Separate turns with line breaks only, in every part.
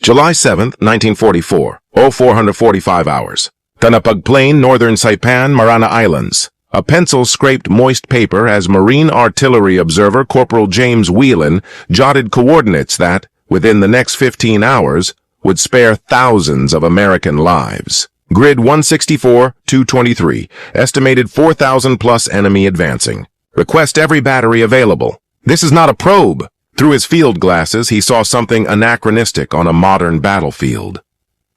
July 7, 1944, 0445 hours. Tanapag Plain, northern Saipan, Marana Islands. A pencil scraped moist paper as Marine Artillery Observer Corporal James Whelan jotted coordinates that, within the next 15 hours, would spare thousands of American lives. Grid 164-223, estimated 4,000 plus enemy advancing. Request every battery available. This is not a probe. Through his field glasses, he saw something anachronistic on a modern battlefield.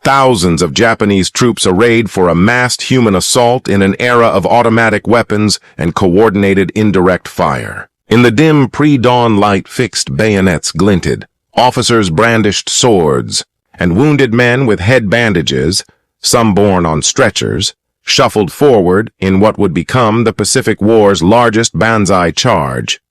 Thousands of Japanese troops arrayed for a massed human assault in an era of automatic weapons and coordinated indirect fire. In the dim pre-dawn light, fixed bayonets glinted, officers brandished swords, and wounded men with head bandages, some borne on stretchers, shuffled forward in what would become the Pacific War's largest Banzai charge.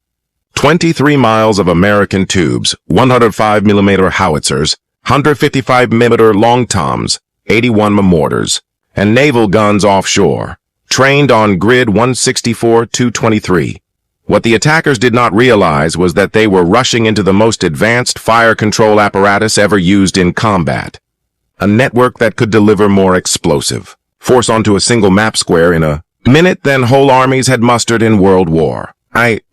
23 miles of American tubes, 105mm howitzers, 155mm long toms, 81 mortars, and naval guns offshore, trained on grid 164-223. What the attackers did not realize was that they were rushing into the most advanced fire control apparatus ever used in combat. A network that could deliver more explosive force onto a single map square in a minute than whole armies had mustered in World War.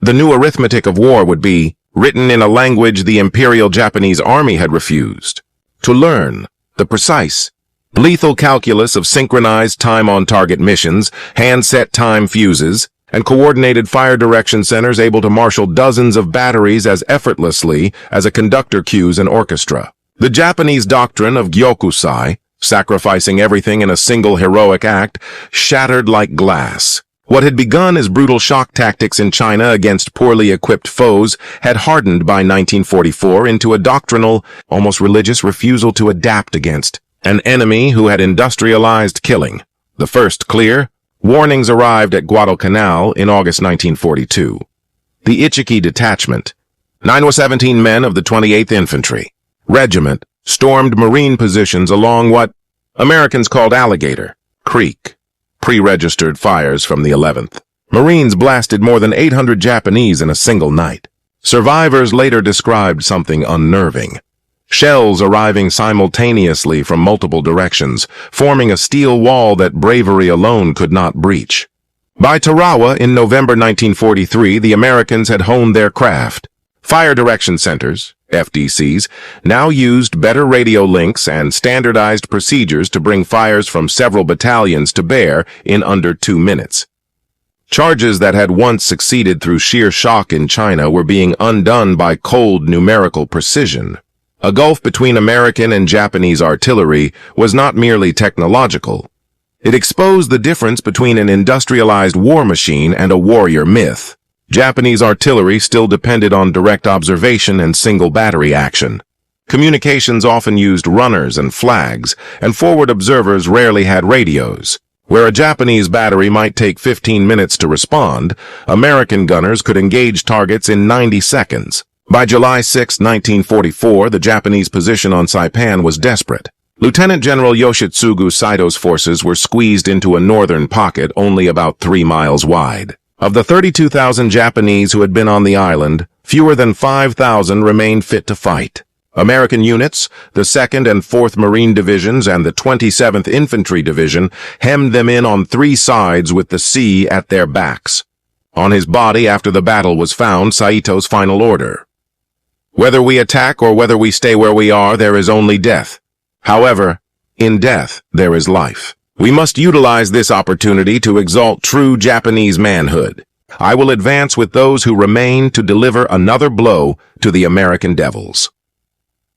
The new arithmetic of war would be written in a language the Imperial Japanese Army had refused to learn. The precise, lethal calculus of synchronized time-on-target missions, hand-set time fuses, and coordinated fire direction centers able to marshal dozens of batteries as effortlessly as a conductor cues an orchestra. The Japanese doctrine of Gyokusai, sacrificing everything in a single heroic act, shattered like glass. What had begun as brutal shock tactics in China against poorly equipped foes had hardened by 1944 into a doctrinal, almost religious refusal to adapt against an enemy who had industrialized killing. The first clear warnings arrived at Guadalcanal in August 1942. The Ichiki Detachment, 917 men of the 28th Infantry Regiment, stormed Marine positions along what Americans called Alligator Creek. Pre-registered fires from the 11th. Marines blasted more than 800 Japanese in a single night. Survivors later described something unnerving. Shells arriving simultaneously from multiple directions, forming a steel wall that bravery alone could not breach. By Tarawa in November 1943, the Americans had honed their craft. Fire direction centers, FDCs, now used better radio links and standardized procedures to bring fires from several battalions to bear in under 2 minutes. Charges that had once succeeded through sheer shock in China were being undone by cold numerical precision. A gulf between American and Japanese artillery was not merely technological. It exposed the difference between an industrialized war machine and a warrior myth. Japanese artillery still depended on direct observation and single battery action. Communications often used runners and flags, and forward observers rarely had radios. Where a Japanese battery might take 15 minutes to respond, American gunners could engage targets in 90 seconds. By July 6, 1944, the Japanese position on Saipan was desperate. Lieutenant General Yoshitsugu Saito's forces were squeezed into a northern pocket only about 3 miles wide. Of the 32,000 Japanese who had been on the island, fewer than 5,000 remained fit to fight. American units, the 2nd and 4th Marine Divisions and the 27th Infantry Division, hemmed them in on 3 sides with the sea at their backs. On his body after the battle was found Saito's final order. Whether we attack or whether we stay where we are, there is only death. However, in death, there is life. We must utilize this opportunity to exalt true Japanese manhood. I will advance with those who remain to deliver another blow to the American devils.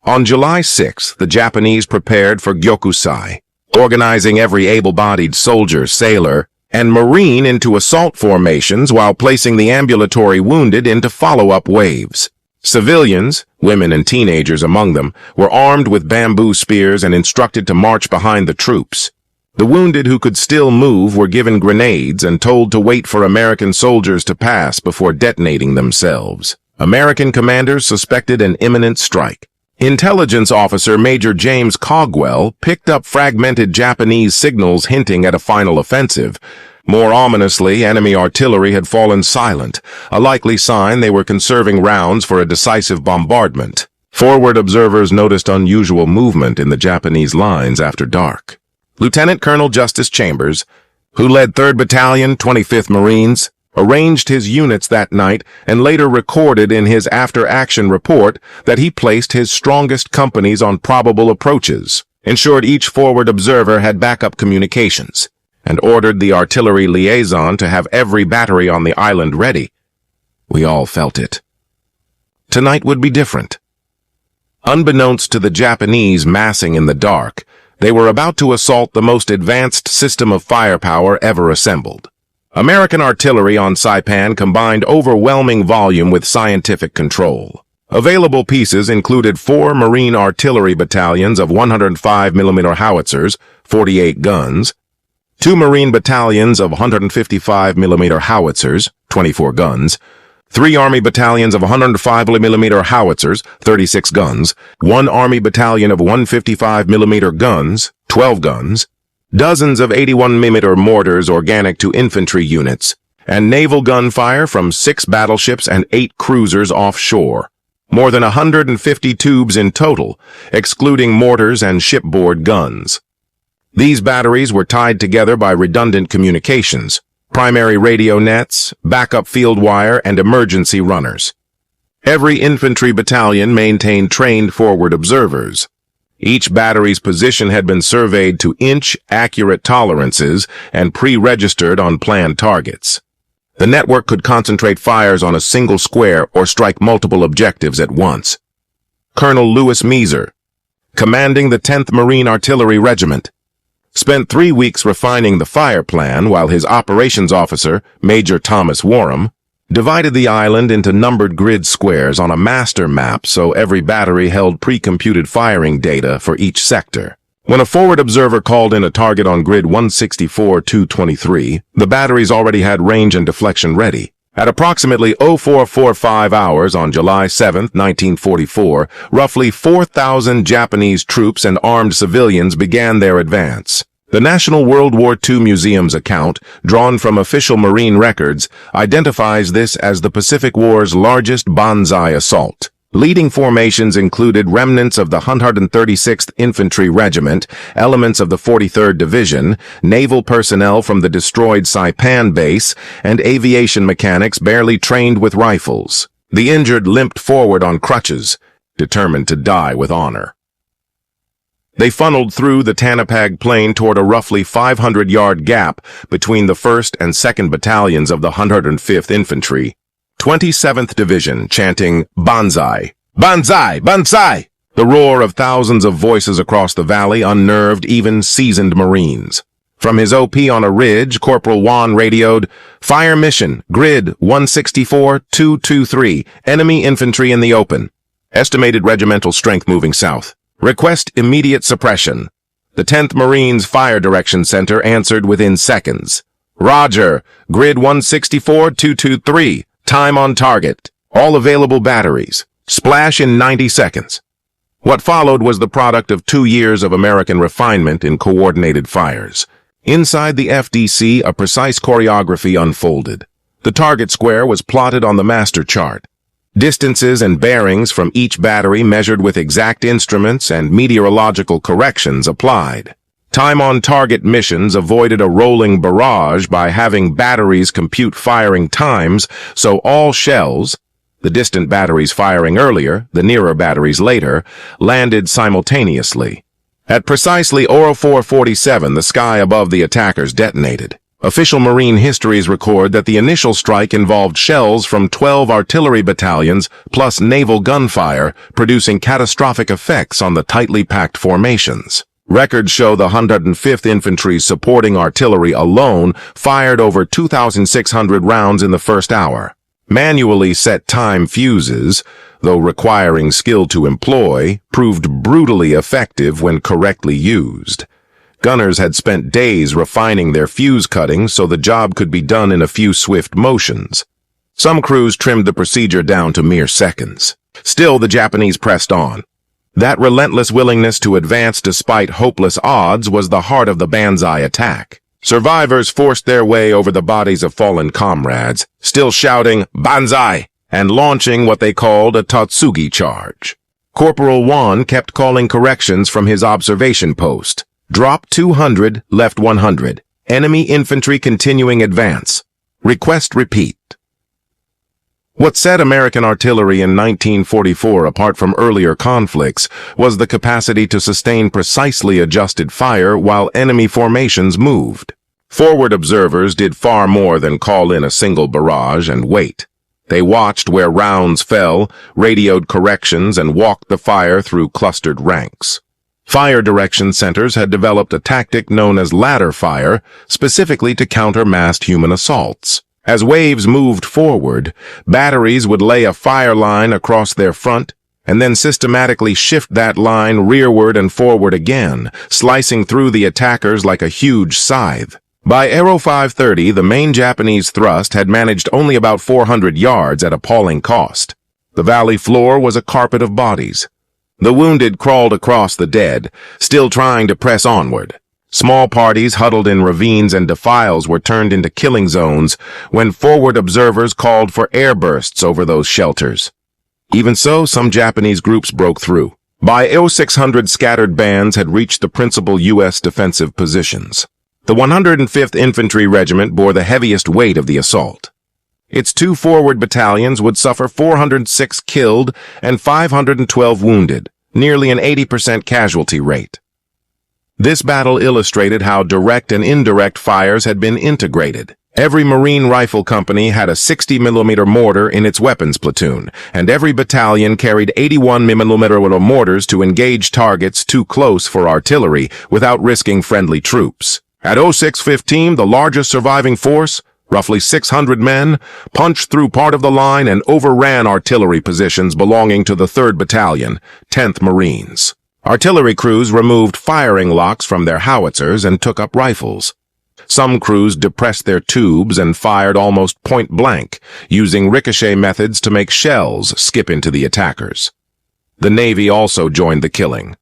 On July 6, the Japanese prepared for Gyokusai, organizing every able-bodied soldier, sailor, and Marine into assault formations while placing the ambulatory wounded into follow-up waves. Civilians, women and teenagers among them, were armed with bamboo spears and instructed to march behind the troops. The wounded who could still move were given grenades and told to wait for American soldiers to pass before detonating themselves. American commanders suspected an imminent strike. Intelligence officer Major James Cogwell picked up fragmented Japanese signals hinting at a final offensive. More ominously, enemy artillery had fallen silent, a likely sign they were conserving rounds for a decisive bombardment. Forward observers noticed unusual movement in the Japanese lines after dark. Lieutenant Colonel Justice Chambers, who led 3rd Battalion, 25th Marines, arranged his units that night and later recorded in his after-action report that he placed his strongest companies on probable approaches, ensured each forward observer had backup communications, and ordered the artillery liaison to have every battery on the island ready. We all felt it. Tonight would be different. Unbeknownst to the Japanese massing in the dark, they were about to assault the most advanced system of firepower ever assembled. American artillery on Saipan combined overwhelming volume with scientific control. Available pieces included 4 Marine artillery battalions of 105mm howitzers, 48 guns, 2 Marine battalions of 155mm howitzers, 24 guns, 3 Army battalions of 105mm howitzers, 36 guns, 1 Army battalion of 155mm guns, 12 guns, dozens of 81mm mortars organic to infantry units, and naval gunfire from 6 battleships and 8 cruisers offshore. More than 150 tubes in total, excluding mortars and shipboard guns. These batteries were tied together by redundant communications, primary radio nets, backup field wire, and emergency runners. Every infantry battalion maintained trained forward observers. Each battery's position had been surveyed to inch-accurate tolerances and pre-registered on planned targets. The network could concentrate fires on a single square or strike multiple objectives at once. Colonel Louis Meeser, commanding the 10th Marine Artillery Regiment, spent 3 weeks refining the fire plan while his operations officer, Major Thomas Warham, divided the island into numbered grid squares on a master map so every battery held pre-computed firing data for each sector. When a forward observer called in a target on grid 164-223, the batteries already had range and deflection ready. At approximately 0445 hours on July 7, 1944, roughly 4,000 Japanese troops and armed civilians began their advance. The National World War II Museum's account, drawn from official Marine records, identifies this as the Pacific War's largest Banzai assault. Leading formations included remnants of the 136th Infantry Regiment, elements of the 43rd Division, naval personnel from the destroyed Saipan base, and aviation mechanics barely trained with rifles. The injured limped forward on crutches, determined to die with honor. They funneled through the Tanapag Plain toward a roughly 500-yard gap between the 1st and 2nd Battalions of the 105th Infantry, 27th Division, chanting, "Banzai! Banzai! Banzai!" The roar of thousands of voices across the valley unnerved even seasoned Marines. From his OP on a ridge, Corporal Juan radioed, "Fire mission, grid 164-223, enemy infantry in the open. Estimated regimental strength moving south. Request immediate suppression." The 10th Marines Fire Direction Center answered within seconds. "Roger, grid 164-223. Time on target. All available batteries. Splash in 90 seconds. What followed was the product of 2 years of American refinement in coordinated fires. Inside the FDC, a precise choreography unfolded. The target square was plotted on the master chart. Distances and bearings from each battery measured with exact instruments and meteorological corrections applied. Time-on-target missions avoided a rolling barrage by having batteries compute firing times, so all shells, the distant batteries firing earlier, the nearer batteries later, landed simultaneously. At precisely 0447, the sky above the attackers detonated. Official Marine histories record that the initial strike involved shells from 12 artillery battalions plus naval gunfire, producing catastrophic effects on the tightly packed formations. Records show the 105th Infantry's supporting artillery alone fired over 2,600 rounds in the first hour. Manually set time fuses, though requiring skill to employ, proved brutally effective when correctly used. Gunners had spent days refining their fuse cuttings so the job could be done in a few swift motions. Some crews trimmed the procedure down to mere seconds. Still, the Japanese pressed on. That relentless willingness to advance despite hopeless odds was the heart of the Banzai attack. Survivors forced their way over the bodies of fallen comrades, still shouting, "Banzai!" and launching what they called a Tatsugi charge. Corporal Juan kept calling corrections from his observation post. Drop 200, left 100. Enemy infantry continuing advance. Request repeat. What set American artillery in 1944 apart from earlier conflicts was the capacity to sustain precisely adjusted fire while enemy formations moved. Forward observers did far more than call in a single barrage and wait. They watched where rounds fell, radioed corrections, and walked the fire through clustered ranks. Fire direction centers had developed a tactic known as ladder fire, specifically to counter massed human assaults. As waves moved forward, batteries would lay a fire line across their front and then systematically shift that line rearward and forward again, slicing through the attackers like a huge scythe. By Aero 530, the main Japanese thrust had managed only about 400 yards at appalling cost. The valley floor was a carpet of bodies. The wounded crawled across the dead, still trying to press onward. Small parties huddled in ravines and defiles were turned into killing zones when forward observers called for air bursts over those shelters. Even so, some Japanese groups broke through. By 0600, scattered bands had reached the principal U.S. defensive positions. The 105th Infantry Regiment bore the heaviest weight of the assault. Its two forward battalions would suffer 406 killed and 512 wounded, nearly an 80% casualty rate. This battle illustrated how direct and indirect fires had been integrated. Every Marine rifle company had a 60mm mortar in its weapons platoon, and every battalion carried 81mm mortars to engage targets too close for artillery without risking friendly troops. At 0615, the largest surviving force, roughly 600 men, punched through part of the line and overran artillery positions belonging to the 3rd Battalion, 10th Marines. Artillery crews removed firing locks from their howitzers and took up rifles. Some crews depressed their tubes and fired almost point blank, using ricochet methods to make shells skip into the attackers. The Navy also joined the killing.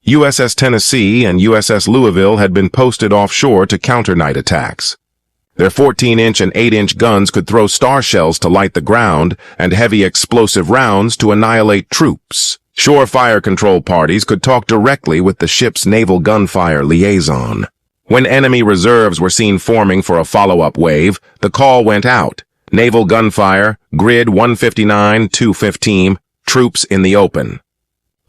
USS Tennessee and USS Louisville had been posted offshore to counter night attacks. Their 14-inch and 8-inch guns could throw star shells to light the ground and heavy explosive rounds to annihilate troops. Shore fire control parties could talk directly with the ship's naval gunfire liaison. When enemy reserves were seen forming for a follow-up wave, the call went out. Naval gunfire, grid 159-215, troops in the open.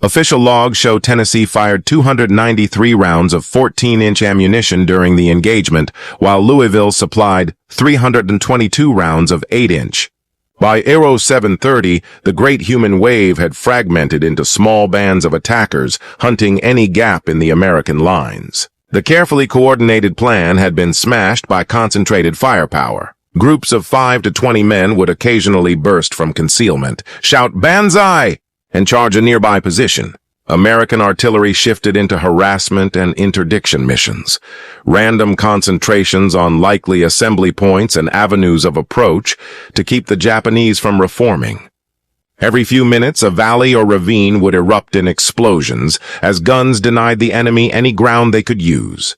Official logs show Tennessee fired 293 rounds of 14-inch ammunition during the engagement, while Louisville supplied 322 rounds of 8-inch. By Aero 730, the Great Human Wave had fragmented into small bands of attackers, hunting any gap in the American lines. The carefully coordinated plan had been smashed by concentrated firepower. Groups of 5 to 20 men would occasionally burst from concealment, shout "Banzai!" and charge a nearby position. American artillery shifted into harassment and interdiction missions, random concentrations on likely assembly points and avenues of approach to keep the Japanese from reforming. Every few minutes, a valley or ravine would erupt in explosions as guns denied the enemy any ground they could use.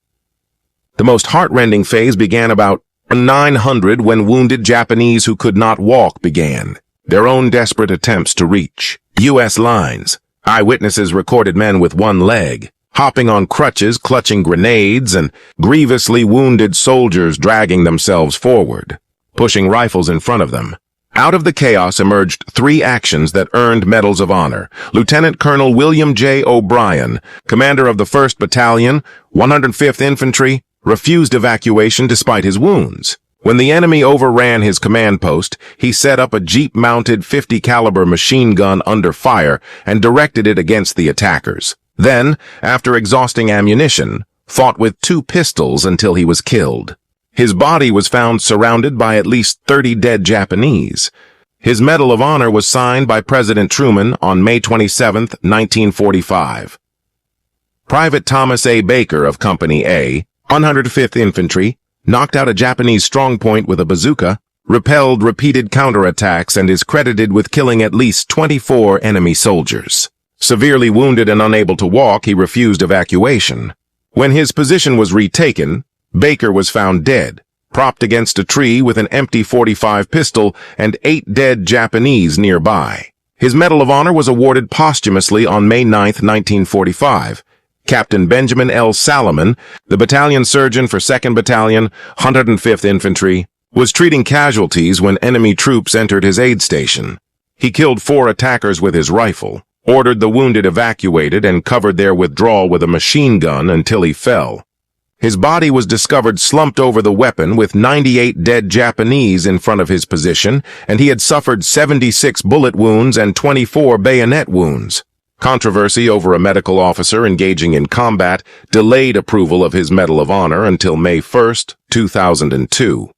The most heart-rending phase began about 900 when wounded Japanese who could not walk began their own desperate attempts to reach U.S. lines. Eyewitnesses recorded men with one leg, hopping on crutches, clutching grenades, and grievously wounded soldiers dragging themselves forward, pushing rifles in front of them. Out of the chaos emerged 3 actions that earned medals of honor. Lieutenant Colonel William J. O'Brien, commander of the 1st Battalion, 105th Infantry, refused evacuation despite his wounds. When the enemy overran his command post, he set up a Jeep-mounted 50-caliber machine gun under fire and directed it against the attackers. Then, after exhausting ammunition, fought with 2 pistols until he was killed. His body was found surrounded by at least 30 dead Japanese. His Medal of Honor was signed by President Truman on May 27, 1945. Private Thomas A. Baker of Company A, 105th Infantry, knocked out a Japanese strongpoint with a bazooka, repelled repeated counterattacks, and is credited with killing at least 24 enemy soldiers. Severely wounded and unable to walk, he refused evacuation. When his position was retaken, Baker was found dead, propped against a tree with an empty .45 pistol and 8 dead Japanese nearby. His Medal of Honor was awarded posthumously on May 9, 1945. Captain Benjamin L. Salomon, the battalion surgeon for 2nd Battalion, 105th Infantry, was treating casualties when enemy troops entered his aid station. He killed 4 attackers with his rifle, ordered the wounded evacuated, and covered their withdrawal with a machine gun until he fell. His body was discovered slumped over the weapon with 98 dead Japanese in front of his position, and he had suffered 76 bullet wounds and 24 bayonet wounds. Controversy over a medical officer engaging in combat delayed approval of his Medal of Honor until May 1, 2002.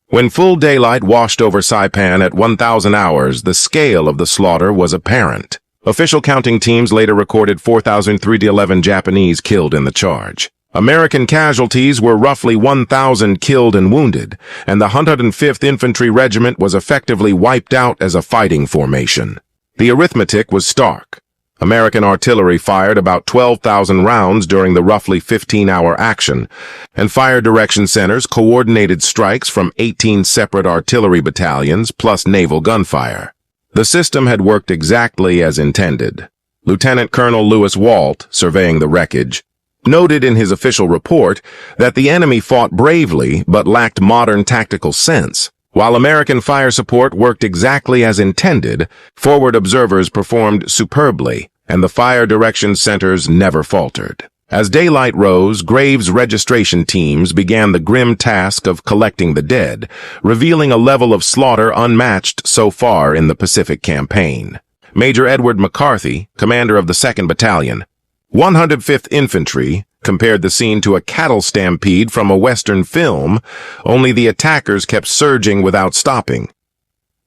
When full daylight washed over Saipan at 1,000 hours, the scale of the slaughter was apparent. Official counting teams later recorded 4,311 Japanese killed in the charge. American casualties were roughly 1,000 killed and wounded, and the 105th Infantry Regiment was effectively wiped out as a fighting formation. The arithmetic was stark. American artillery fired about 12,000 rounds during the roughly 15-hour action, and fire direction centers coordinated strikes from 18 separate artillery battalions plus naval gunfire. The system had worked exactly as intended. Lieutenant Colonel Lewis Walt, surveying the wreckage, noted in his official report that the enemy fought bravely but lacked modern tactical sense. While American fire support worked exactly as intended, forward observers performed superbly, and the fire direction centers never faltered. As daylight rose, Graves' registration teams began the grim task of collecting the dead, revealing a level of slaughter unmatched so far in the Pacific Campaign. Major Edward McCarthy, commander of the 2nd Battalion, 105th Infantry, compared the scene to a cattle stampede from a Western film, only the attackers kept surging without stopping.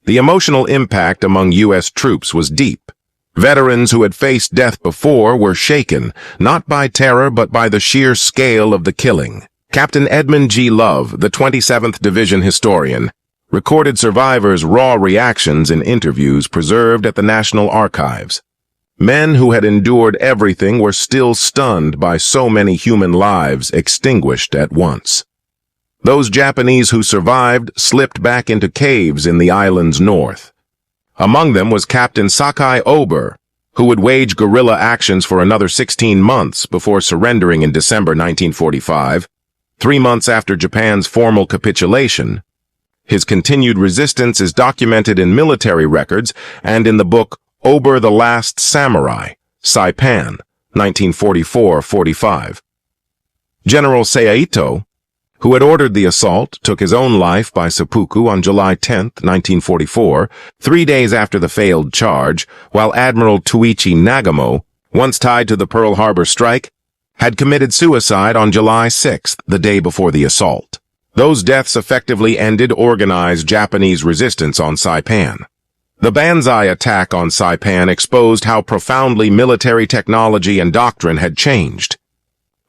The emotional impact among U.S. troops was deep. Veterans who had faced death before were shaken, not by terror but by the sheer scale of the killing. Captain Edmund G. Love, the 27th Division historian, recorded survivors' raw reactions in interviews preserved at the National Archives. Men who had endured everything were still stunned by so many human lives extinguished at once. Those Japanese who survived slipped back into caves in the island's north. Among them was Captain Sakai Ober, who would wage guerrilla actions for another 16 months before surrendering in December 1945, 3 months after Japan's formal capitulation. His continued resistance is documented in military records and in the book Ober the Last Samurai, Saipan, 1944-45. General Saito, who had ordered the assault, took his own life by seppuku on July 10, 1944, 3 days after the failed charge, while Admiral Tuichi Nagamo, once tied to the Pearl Harbor strike, had committed suicide on July 6, the day before the assault. Those deaths effectively ended organized Japanese resistance on Saipan. The Banzai attack on Saipan exposed how profoundly military technology and doctrine had changed.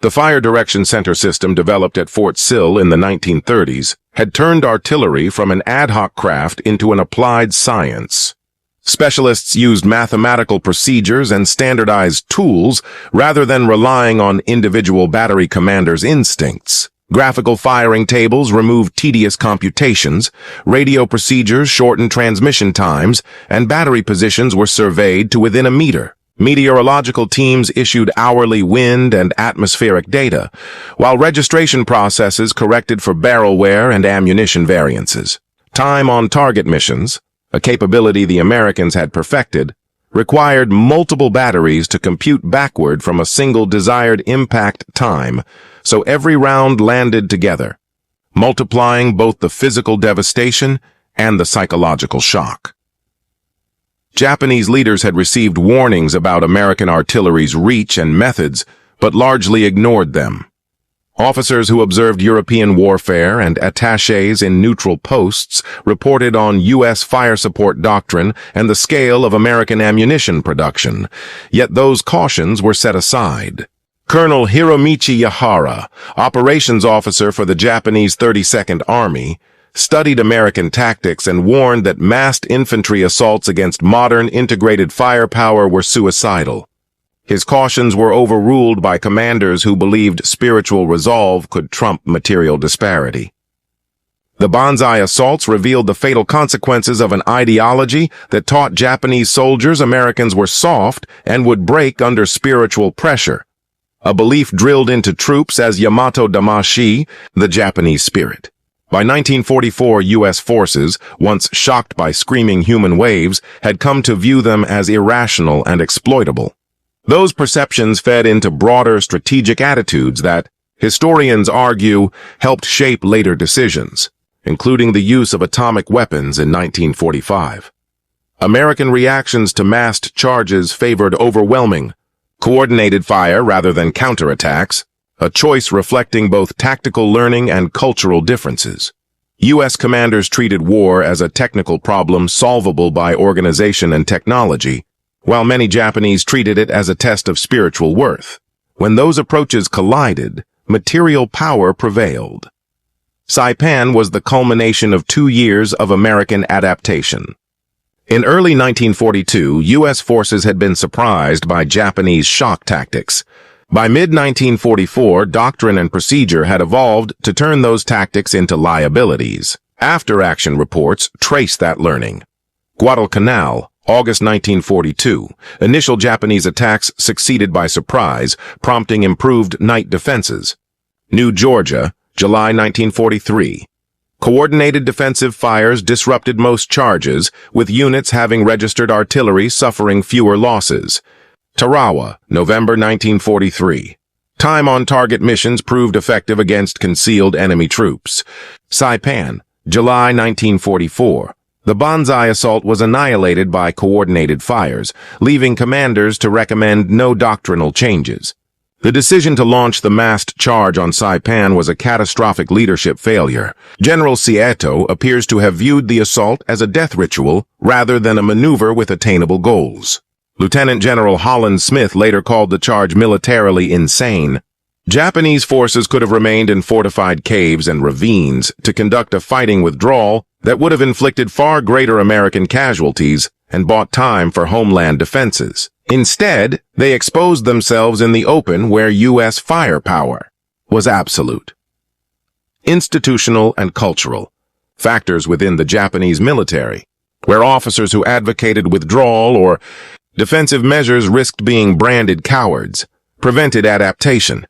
The Fire Direction Center system developed at Fort Sill in the 1930s had turned artillery from an ad hoc craft into an applied science. Specialists used mathematical procedures and standardized tools rather than relying on individual battery commanders' instincts. Graphical firing tables removed tedious computations, radio procedures shortened transmission times, and battery positions were surveyed to within a meter. Meteorological teams issued hourly wind and atmospheric data, while registration processes corrected for barrel wear and ammunition variances. Time on target missions, a capability the Americans had perfected, required multiple batteries to compute backward from a single desired impact time, so every round landed together, multiplying both the physical devastation and the psychological shock. Japanese leaders had received warnings about American artillery's reach and methods, but largely ignored them. Officers who observed European warfare and attachés in neutral posts reported on U.S. fire support doctrine and the scale of American ammunition production, yet those cautions were set aside. Colonel Hiromichi Yahara, operations officer for the Japanese 32nd Army, studied American tactics and warned that massed infantry assaults against modern integrated firepower were suicidal. His cautions were overruled by commanders who believed spiritual resolve could trump material disparity. The Banzai assaults revealed the fatal consequences of an ideology that taught Japanese soldiers Americans were soft and would break under spiritual pressure. A belief drilled into troops as Yamato Damashi, the Japanese spirit. By 1944, U.S. forces, once shocked by screaming human waves, had come to view them as irrational and exploitable. Those perceptions fed into broader strategic attitudes that, historians argue, helped shape later decisions, including the use of atomic weapons in 1945. American reactions to massed charges favored overwhelming, coordinated fire rather than counterattacks, a choice reflecting both tactical learning and cultural differences. U.S. commanders treated war as a technical problem solvable by organization and technology, while many Japanese treated it as a test of spiritual worth. When those approaches collided, material power prevailed. Saipan was the culmination of 2 years of American adaptation. In early 1942, U.S. forces had been surprised by Japanese shock tactics. By mid-1944, doctrine and procedure had evolved to turn those tactics into liabilities. After-action reports trace that learning. Guadalcanal, August 1942. Initial Japanese attacks succeeded by surprise, prompting improved night defenses. New Georgia, July 1943. Coordinated defensive fires disrupted most charges, with units having registered artillery suffering fewer losses. Tarawa, November 1943. Time-on-target missions proved effective against concealed enemy troops. Saipan, July 1944. The Banzai assault was annihilated by coordinated fires, leaving commanders to recommend no doctrinal changes. The decision to launch the massed charge on Saipan was a catastrophic leadership failure. General Sieto appears to have viewed the assault as a death ritual rather than a maneuver with attainable goals. Lieutenant General Holland Smith later called the charge militarily insane. Japanese forces could have remained in fortified caves and ravines to conduct a fighting withdrawal that would have inflicted far greater American casualties and bought time for homeland defenses. Instead, they exposed themselves in the open where U.S. firepower was absolute. Institutional and cultural factors within the Japanese military, where officers who advocated withdrawal or defensive measures risked being branded cowards, prevented adaptation,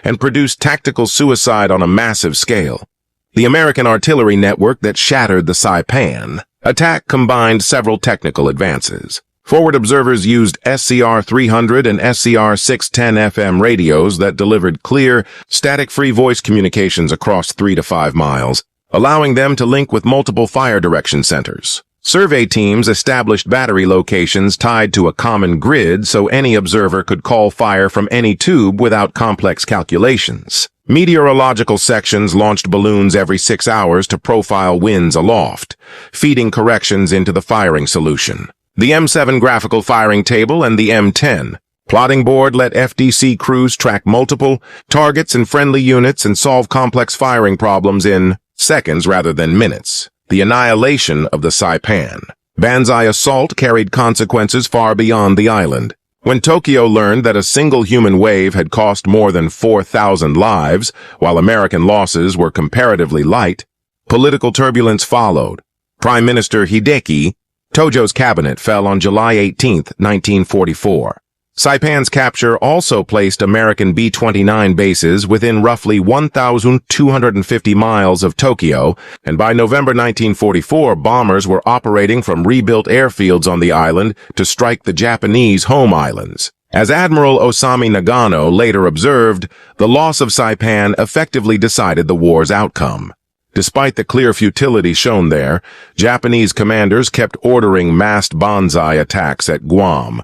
and produced tactical suicide on a massive scale. The American artillery network that shattered the Saipan attack combined several technical advances. Forward observers used SCR-300 and SCR-610 FM radios that delivered clear, static-free voice communications across 3 to 5 miles, allowing them to link with multiple fire direction centers. Survey teams established battery locations tied to a common grid so any observer could call fire from any tube without complex calculations. Meteorological sections launched balloons every 6 hours to profile winds aloft, feeding corrections into the firing solution. The M7 graphical firing table and the M10 plotting board let FDC crews track multiple targets and friendly units and solve complex firing problems in seconds rather than minutes. The annihilation of the Saipan Banzai assault carried consequences far beyond the island. When Tokyo learned that a single human wave had cost more than 4,000 lives, while American losses were comparatively light, political turbulence followed. Prime Minister Hideki Tojo's cabinet fell on July 18, 1944. Saipan's capture also placed American B-29 bases within roughly 1,250 miles of Tokyo, and by November 1944, bombers were operating from rebuilt airfields on the island to strike the Japanese home islands. As Admiral Osami Nagano later observed, the loss of Saipan effectively decided the war's outcome. Despite the clear futility shown there, Japanese commanders kept ordering massed Banzai attacks at Guam,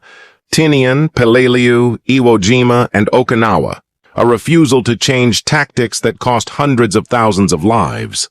Tinian, Peleliu, Iwo Jima, and Okinawa, a refusal to change tactics that cost hundreds of thousands of lives.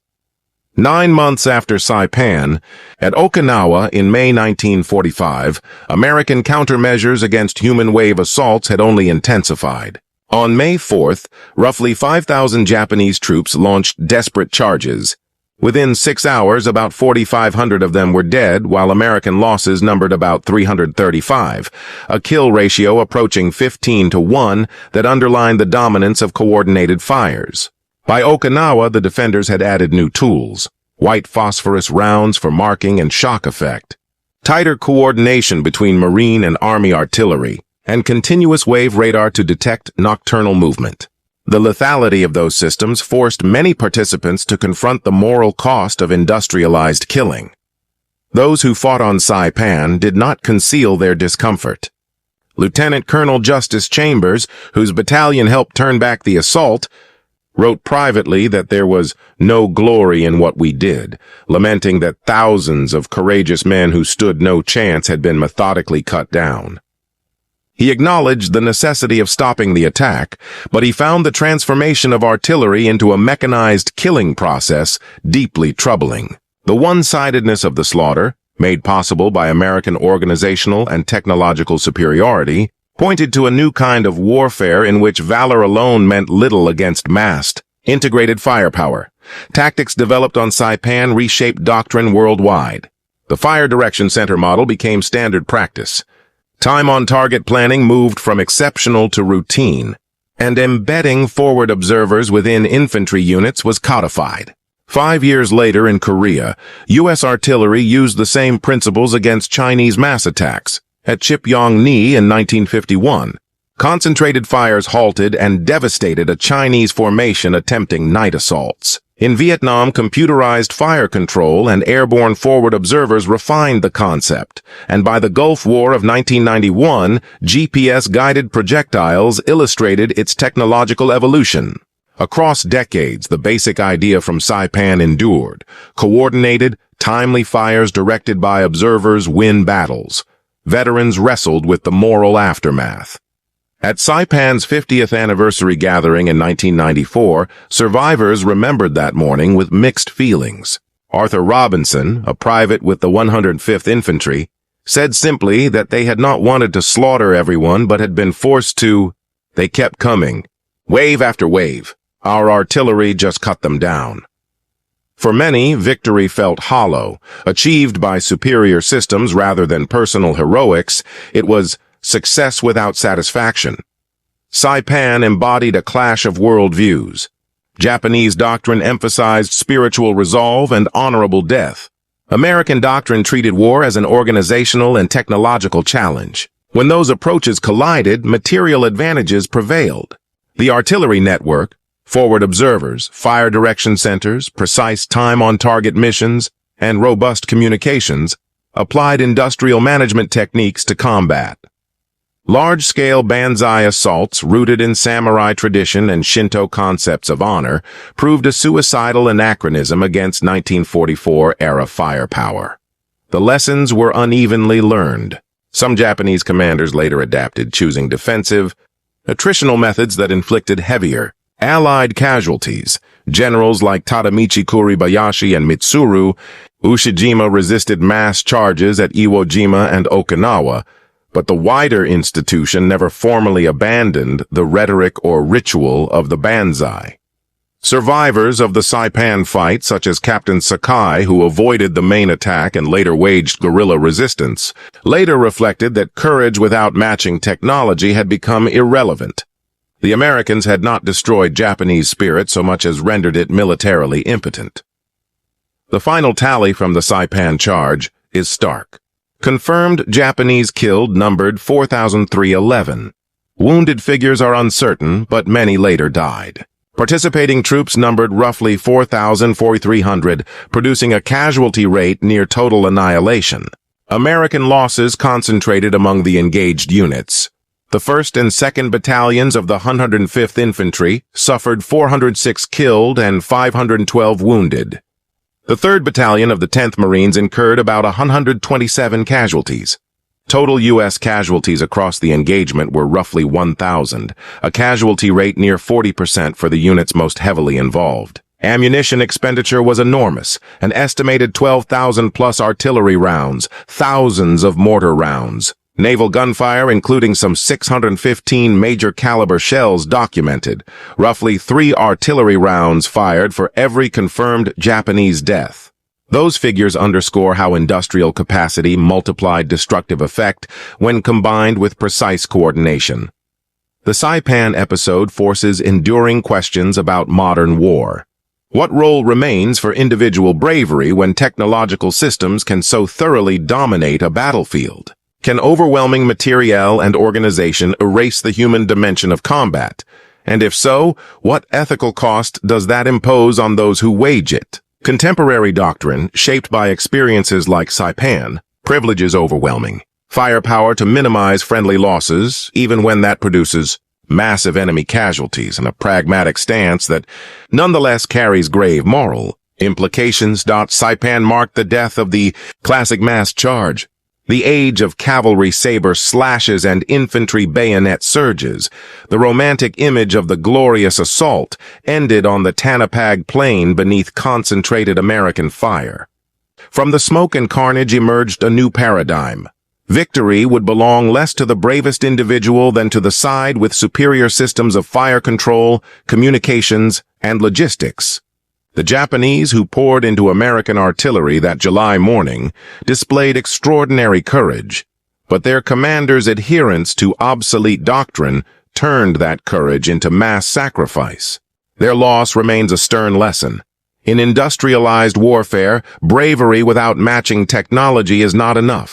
9 months after Saipan, at Okinawa in May 1945, American countermeasures against human wave assaults had only intensified. On May 4th, roughly 5,000 Japanese troops launched desperate charges. Within 6 hours, about 4,500 of them were dead, while American losses numbered about 335, a kill ratio approaching 15 to 1 that underlined the dominance of coordinated fires. By Okinawa, the defenders had added new tools, white phosphorus rounds for marking and shock effect, tighter coordination between Marine and Army artillery, and continuous wave radar to detect nocturnal movement. The lethality of those systems forced many participants to confront the moral cost of industrialized killing. Those who fought on Saipan did not conceal their discomfort. Lieutenant Colonel Justice Chambers, whose battalion helped turn back the assault, wrote privately that there was no glory in what we did, lamenting that thousands of courageous men who stood no chance had been methodically cut down. He acknowledged the necessity of stopping the attack, but he found the transformation of artillery into a mechanized killing process deeply troubling. The one-sidedness of the slaughter, made possible by American organizational and technological superiority, pointed to a new kind of warfare in which valor alone meant little against massed, integrated firepower. Tactics developed on Saipan reshaped doctrine worldwide. The Fire Direction Center model became standard practice. Time-on-target planning moved from exceptional to routine, and embedding forward observers within infantry units was codified. 5 years later in Korea, U.S. artillery used the same principles against Chinese mass attacks. At Chipyong-ni in 1951, concentrated fires halted and devastated a Chinese formation attempting night assaults. In Vietnam, computerized fire control and airborne forward observers refined the concept, and by the Gulf War of 1991, GPS-guided projectiles illustrated its technological evolution. Across decades, the basic idea from Saipan endured. Coordinated, timely fires directed by observers win battles. Veterans wrestled with the moral aftermath. At Saipan's 50th anniversary gathering in 1994, survivors remembered that morning with mixed feelings. Arthur Robinson, a private with the 105th Infantry, said simply that they had not wanted to slaughter everyone but had been forced to. They kept coming, wave after wave. Our artillery just cut them down. For many, victory felt hollow. Achieved by superior systems rather than personal heroics, it was success without satisfaction. Saipan embodied a clash of worldviews. Japanese doctrine emphasized spiritual resolve and honorable death. American doctrine treated war as an organizational and technological challenge. When those approaches collided, material advantages prevailed. The artillery network, forward observers, fire direction centers, precise time-on-target missions, and robust communications applied industrial management techniques to combat. Large-scale Banzai assaults rooted in samurai tradition and Shinto concepts of honor proved a suicidal anachronism against 1944-era firepower. The lessons were unevenly learned. Some Japanese commanders later adapted, choosing defensive, attritional methods that inflicted heavier, Allied casualties. Generals like Tadamichi Kuribayashi and Mitsuru Ushijima resisted mass charges at Iwo Jima and Okinawa, but the wider institution never formally abandoned the rhetoric or ritual of the Banzai. Survivors of the Saipan fight, such as Captain Sakai, who avoided the main attack and later waged guerrilla resistance, later reflected that courage without matching technology had become irrelevant. The Americans had not destroyed Japanese spirit so much as rendered it militarily impotent. The final tally from the Saipan charge is stark. Confirmed Japanese killed numbered 4,311. Wounded figures are uncertain, but many later died. Participating troops numbered roughly 4,300, producing a casualty rate near total annihilation. American losses concentrated among the engaged units. The 1st and 2nd Battalions of the 105th Infantry suffered 406 killed and 512 wounded. The 3rd Battalion of the 10th Marines incurred about 127 casualties. Total U.S. casualties across the engagement were roughly 1,000, a casualty rate near 40% for the units most heavily involved. Ammunition expenditure was enormous, an estimated 12,000-plus artillery rounds, thousands of mortar rounds. Naval gunfire, including some 615 major-caliber shells documented, roughly 3 artillery rounds fired for every confirmed Japanese death. Those figures underscore how industrial capacity multiplied destructive effect when combined with precise coordination. The Saipan episode forces enduring questions about modern war. What role remains for individual bravery when technological systems can so thoroughly dominate a battlefield? Can overwhelming materiel and organization erase the human dimension of combat? And if so, what ethical cost does that impose on those who wage it? Contemporary doctrine, shaped by experiences like Saipan, privileges overwhelming firepower to minimize friendly losses, even when that produces massive enemy casualties, and a pragmatic stance that nonetheless carries grave moral implications. Saipan marked the death of the classic mass charge, the age of cavalry saber slashes and infantry bayonet surges. The romantic image of the glorious assault ended on the Tanapag Plain beneath concentrated American fire. From the smoke and carnage emerged a new paradigm. Victory would belong less to the bravest individual than to the side with superior systems of fire control, communications, and logistics. The Japanese, who poured into American artillery that July morning, displayed extraordinary courage, but their commanders' adherence to obsolete doctrine turned that courage into mass sacrifice. Their loss remains a stern lesson. In industrialized warfare, bravery without matching technology is not enough.